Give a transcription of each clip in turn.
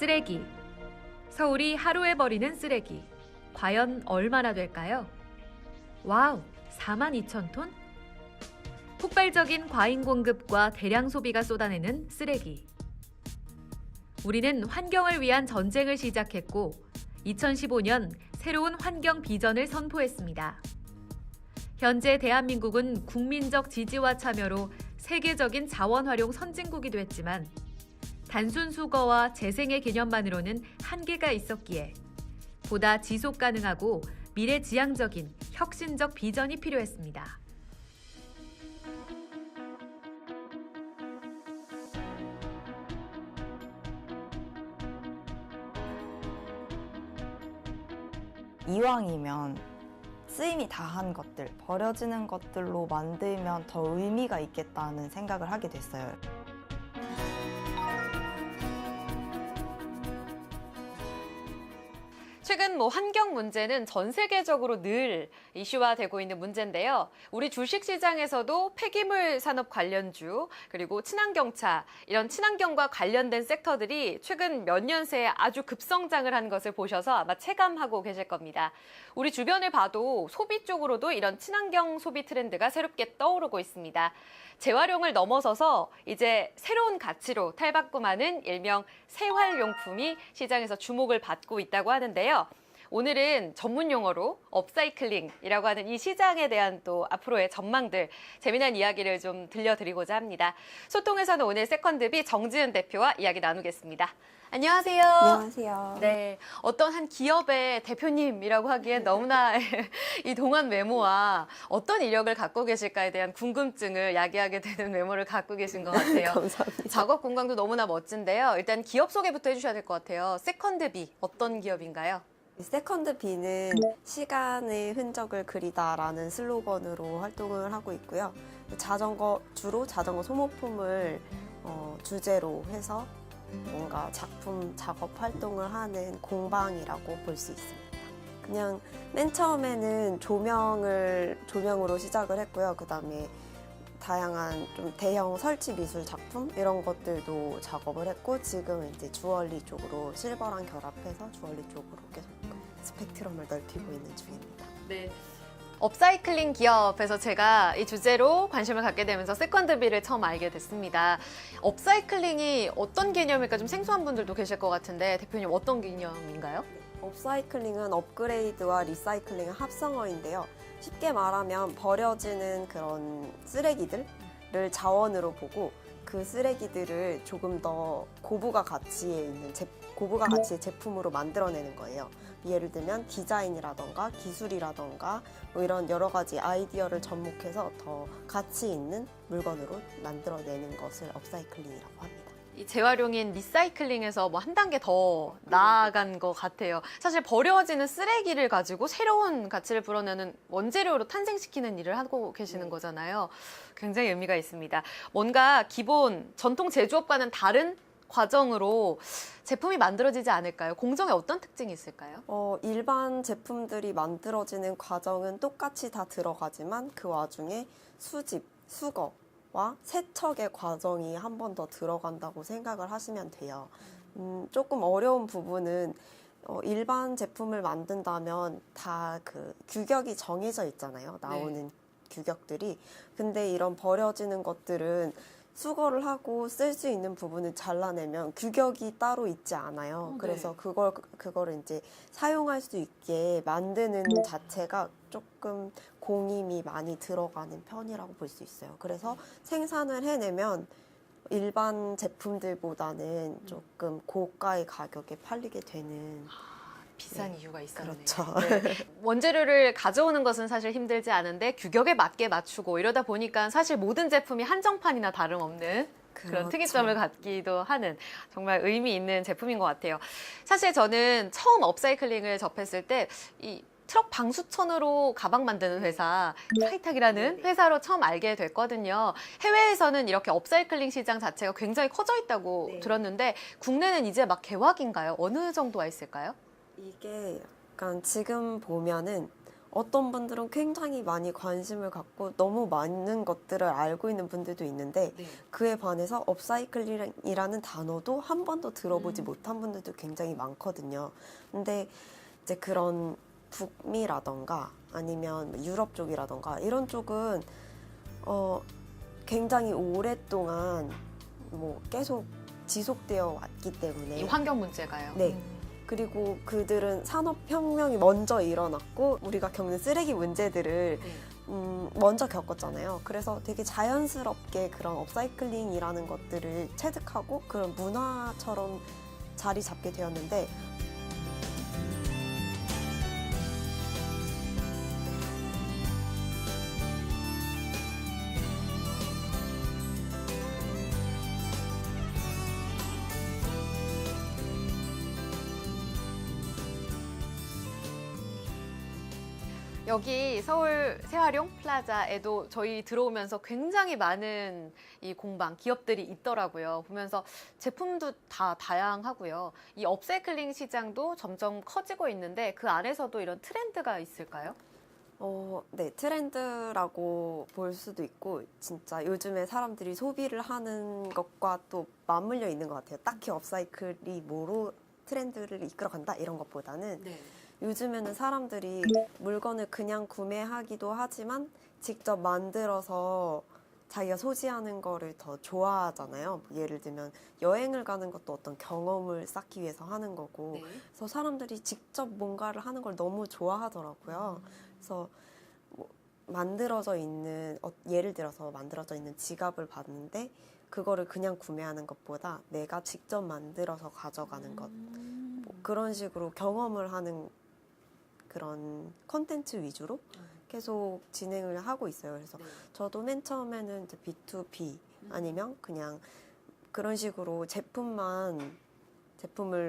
쓰레기. 서울이 하루에 버리는 쓰레기. 과연 얼마나 될까요? 와우, 42,000톤? 폭발적인 과잉 공급과 대량 소비가 쏟아내는 쓰레기. 우리는 환경을 위한 전쟁을 시작했고 2015년 새로운 환경 비전을 선포했습니다. 현재 대한민국은 국민적 지지와 참여로 세계적인 자원 활용 선진국이 됐지만 단순 수거와 재생의 개념만으로는 한계가 있었기에 보다 지속 가능하고 미래지향적인 혁신적 비전이 필요했습니다. 이왕이면 쓰임이 다한 것들, 버려지는 것들로 만들면 더 의미가 있겠다는 생각을 하게 됐어요. 최근 환경 문제는 전 세계적으로 늘 이슈화되고 있는 문제인데요. 우리 주식시장에서도 폐기물 산업 관련주, 그리고 친환경차, 이런 친환경과 관련된 섹터들이 최근 몇 년 새에 아주 급성장을 한 것을 보셔서 아마 체감하고 계실 겁니다. 우리 주변을 봐도 소비 쪽으로도 이런 친환경 소비 트렌드가 새롭게 떠오르고 있습니다. 재활용을 넘어서서 이제 새로운 가치로 탈바꿈하는 일명 새활용품이 시장에서 주목을 받고 있다고 하는데요. 오늘은 전문 용어로 업사이클링이라고 하는 이 시장에 대한 또 앞으로의 전망들, 재미난 이야기를 좀 들려드리고자 합니다. 소통에서는 오늘 세컨드비 정지은 대표와 이야기 나누겠습니다. 안녕하세요. 안녕하세요. 네, 어떤 한 기업의 대표님이라고 하기엔 너무나 이 동안 외모와 어떤 이력을 갖고 계실까에 대한 궁금증을 야기하게 되는 외모를 갖고 계신 것 같아요. 감사합니다. 작업 공간도 너무나 멋진데요. 일단 기업 소개부터 해주셔야 될 것 같아요. 세컨드비, 어떤 기업인가요? 세컨드비는 시간의 흔적을 그리다라는 슬로건으로 활동을 하고 있고요. 주로 자전거 소모품을 주제로 해서 뭔가 작품 작업 활동을 하는 공방이라고 볼 수 있습니다. 그냥 맨 처음에는 조명으로 시작을 했고요. 그 다음에 다양한 좀 대형 설치 미술 작품 이런 것들도 작업을 했고 지금 이제 주얼리 쪽으로 실버랑 결합해서 주얼리 쪽으로 계속 스펙트럼을 넓히고 있는 중입니다. 네. 업사이클링 기업에서 제가 이 주제로 관심을 갖게 되면서 세컨드비를 처음 알게 됐습니다. 업사이클링이 어떤 개념일까 좀 생소한 분들도 계실 것 같은데 대표님 어떤 개념인가요? 업사이클링은 업그레이드와 리사이클링의 합성어인데요. 쉽게 말하면 버려지는 그런 쓰레기들을 자원으로 보고 그 쓰레기들을 조금 더 고부가 가치의 제품으로 만들어내는 거예요. 예를 들면 디자인이라던가 기술이라던가 뭐 이런 여러 가지 아이디어를 접목해서 더 가치 있는 물건으로 만들어내는 것을 업사이클링이라고 합니다. 이 재활용인 리사이클링에서 한 단계 더 나아간 것 같아요. 사실 버려지는 쓰레기를 가지고 새로운 가치를 불어내는 원재료로 탄생시키는 일을 하고 계시는 거잖아요. 굉장히 의미가 있습니다. 뭔가 기본 전통 제조업과는 다른 과정으로 제품이 만들어지지 않을까요? 공정에 어떤 특징이 있을까요? 일반 제품들이 만들어지는 과정은 똑같이 다 들어가지만 그 와중에 수집, 수거와 세척의 과정이 한 번 더 들어간다고 생각을 하시면 돼요. 조금 어려운 부분은 일반 제품을 만든다면 다 그 규격이 정해져 있잖아요. 나오는 규격들이. 근데 이런 버려지는 것들은 수거를 하고 쓸 수 있는 부분을 잘라내면 규격이 따로 있지 않아요. 그래서 그거를 이제 사용할 수 있게 만드는 자체가 조금 공임이 많이 들어가는 편이라고 볼 수 있어요. 그래서 생산을 해내면 일반 제품들보다는 조금 고가의 가격에 팔리게 되는 비싼 이유가 있었네요. 그렇죠. 네. 원재료를 가져오는 것은 사실 힘들지 않은데 규격에 맞게 맞추고 이러다 보니까 사실 모든 제품이 한정판이나 다름없는 그런 그렇죠. 특이점을 갖기도 하는 정말 의미 있는 제품인 것 같아요. 사실 저는 처음 업사이클링을 접했을 때 이 트럭 방수천으로 가방 만드는 회사, 프라이탁이라는 회사로 처음 알게 됐거든요. 해외에서는 이렇게 업사이클링 시장 자체가 굉장히 커져 있다고 들었는데 국내는 이제 막 개화기인가요? 어느 정도가 있을까요? 이게 약간 지금 보면은 어떤 분들은 굉장히 많이 관심을 갖고 너무 많은 것들을 알고 있는 분들도 있는데 네. 그에 반해서 업사이클링이라는 단어도 한 번도 들어보지 못한 분들도 굉장히 많거든요. 근데 이제 그런 북미라던가 아니면 유럽 쪽이라던가 이런 쪽은 굉장히 오랫동안 뭐 계속 지속되어 왔기 때문에 이 환경 문제가요. 네. 그리고 그들은 산업혁명이 먼저 일어났고 우리가 겪는 쓰레기 문제들을 네. 먼저 겪었잖아요. 그래서 되게 자연스럽게 그런 업사이클링이라는 것들을 체득하고 그런 문화처럼 자리 잡게 되었는데 여기 서울 세활용 플라자에도 저희 들어오면서 굉장히 많은 이 공방, 기업들이 있더라고요. 보면서 제품도 다 다양하고요. 이 업사이클링 시장도 점점 커지고 있는데 그 안에서도 이런 트렌드가 있을까요? 네, 트렌드라고 볼 수도 있고 진짜 요즘에 사람들이 소비를 하는 것과 또 맞물려 있는 것 같아요. 딱히 업사이클이 뭐로 트렌드를 이끌어간다 이런 것보다는 네. 요즘에는 사람들이 물건을 그냥 구매하기도 하지만 직접 만들어서 자기가 소지하는 거를 더 좋아하잖아요. 예를 들면 여행을 가는 것도 어떤 경험을 쌓기 위해서 하는 거고 네. 그래서 사람들이 직접 뭔가를 하는 걸 너무 좋아하더라고요. 그래서 뭐 만들어져 있는 예를 들어서 만들어져 있는 지갑을 봤는데 그거를 그냥 구매하는 것보다 내가 직접 만들어서 가져가는 것 뭐 그런 식으로 경험을 하는 그런 컨텐츠 위주로 계속 진행을 하고 있어요. 그래서 네. 저도 맨 처음에는 이제 B2B 아니면 그냥 그런 식으로 제품을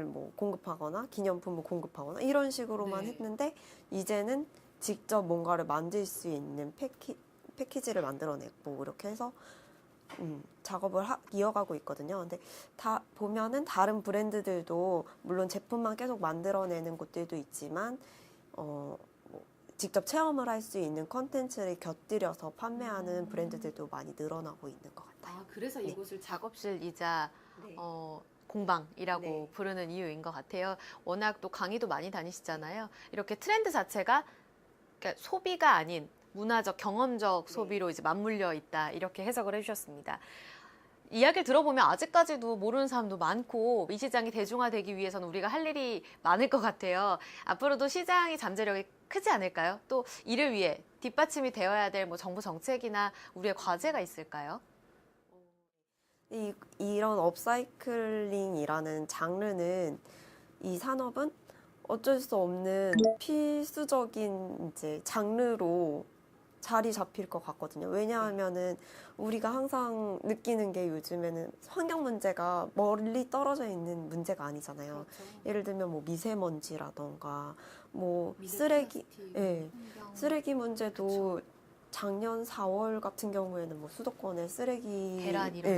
뭐 공급하거나 기념품을 공급하거나 이런 식으로만 네. 했는데 이제는 직접 뭔가를 만들 수 있는 패키지를 만들어내고 이렇게 해서 작업을 이어가고 있거든요. 근데 다 보면은 다른 브랜드들도 물론 제품만 계속 만들어내는 곳들도 있지만 뭐 직접 체험을 할 수 있는 컨텐츠를 곁들여서 판매하는 브랜드들도 많이 늘어나고 있는 것 같아요. 아, 그래서 네. 이곳을 작업실이자 네. 공방이라고 네. 부르는 이유인 것 같아요. 워낙 또 강의도 많이 다니시잖아요. 이렇게 트렌드 자체가 그러니까 소비가 아닌 문화적, 경험적 소비로 이제 맞물려 있다. 이렇게 해석을 해주셨습니다. 이야기를 들어보면 아직까지도 모르는 사람도 많고 이 시장이 대중화되기 위해서는 우리가 할 일이 많을 것 같아요. 앞으로도 시장의 잠재력이 크지 않을까요? 또 이를 위해 뒷받침이 되어야 될 뭐 정부 정책이나 우리의 과제가 있을까요? 이런 업사이클링이라는 장르는 이 산업은 어쩔 수 없는 필수적인 이제 장르로 자리 잡힐 것 같거든요. 왜냐하면은 우리가 항상 느끼는 게 요즘에는 환경 문제가 멀리 떨어져 있는 문제가 아니잖아요. 예를 들면 뭐 미세먼지라던가 뭐 쓰레기, 쓰레기 문제도 작년 4월 같은 경우에는 뭐 수도권에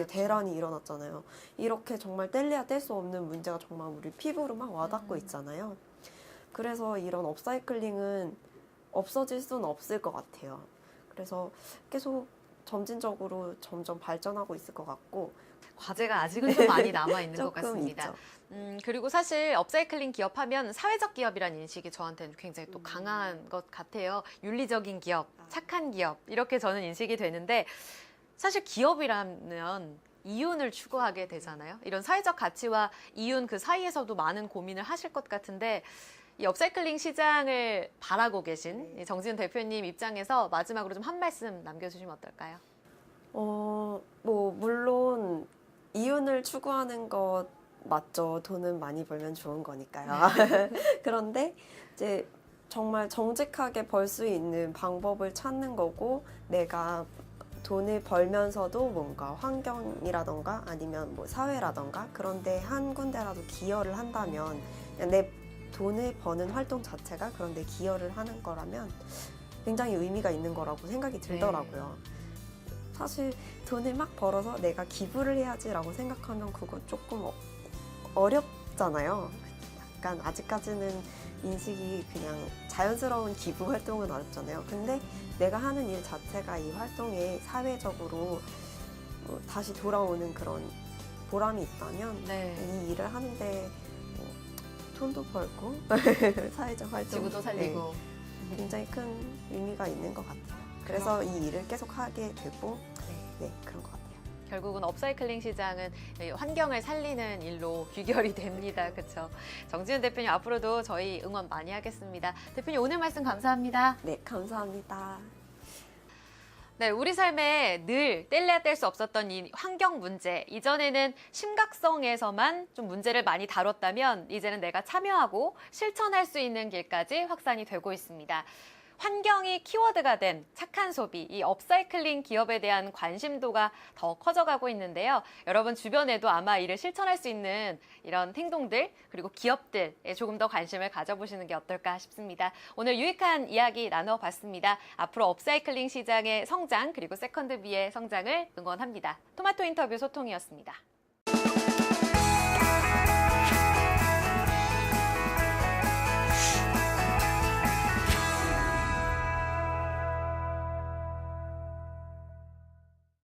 대란이 일어났잖아요. 이렇게 정말 뗄래야 뗄 수 없는 문제가 정말 우리 피부로 막 와닿고 있잖아요. 그래서 이런 업사이클링은 없어질 수는 없을 것 같아요. 그래서 계속 점진적으로 점점 발전하고 있을 것 같고 과제가 아직은 좀 많이 남아있는 것 조금 같습니다. 있죠. 그리고 사실 업사이클링 기업하면 사회적 기업이라는 인식이 저한테는 굉장히 또 강한 것 같아요. 윤리적인 기업, 착한 기업 이렇게 저는 인식이 되는데 사실 기업이라면 이윤을 추구하게 되잖아요. 이런 사회적 가치와 이윤 그 사이에서도 많은 고민을 하실 것 같은데 이 업사이클링 시장을 바라고 계신 이 정지은 대표님 입장에서 마지막으로 좀 한 말씀 남겨주시면 어떨까요? 뭐 물론 이윤을 추구하는 것 맞죠. 돈은 많이 벌면 좋은 거니까요. 그런데 이제 정말 정직하게 벌 수 있는 방법을 찾는 거고 내가 돈을 벌면서도 뭔가 환경이라던가 아니면 뭐 사회라던가 그런데 한 군데라도 기여를 한다면 그냥 내 돈을 버는 활동 자체가 그런데 기여를 하는 거라면 굉장히 의미가 있는 거라고 생각이 들더라고요. 사실 돈을 막 벌어서 내가 기부를 해야지라고 생각하면 그거 조금 어렵잖아요. 약간 아직까지는 인식이 그냥 자연스러운 기부 활동은 어렵잖아요. 근데 내가 하는 일 자체가 이 활동에 사회적으로 다시 돌아오는 그런 보람이 있다면 네. 이 일을 하는데 돈도 벌고 사회적 활동 지구도 살리고. 굉장히 큰 의미가 있는 것 같아요. 그래서 이 일을 계속 하게 되고 그런 것 같아요. 결국은 업사이클링 시장은 환경을 살리는 일로 귀결이 됩니다. 그렇죠? 정지은 대표님 앞으로도 저희 응원 많이 하겠습니다. 대표님 오늘 말씀 감사합니다. 네, 감사합니다. 네, 우리 삶에 늘 뗄래야 뗄 수 없었던 이 환경 문제. 이전에는 심각성에서만 좀 문제를 많이 다뤘다면 이제는 내가 참여하고 실천할 수 있는 길까지 확산이 되고 있습니다. 환경이 키워드가 된 착한 소비, 이 업사이클링 기업에 대한 관심도가 더 커져가고 있는데요. 여러분 주변에도 아마 이를 실천할 수 있는 이런 행동들 그리고 기업들에 조금 더 관심을 가져보시는 게 어떨까 싶습니다. 오늘 유익한 이야기 나눠봤습니다. 앞으로 업사이클링 시장의 성장 그리고 세컨드비의 성장을 응원합니다. 토마토 인터뷰 소통이었습니다.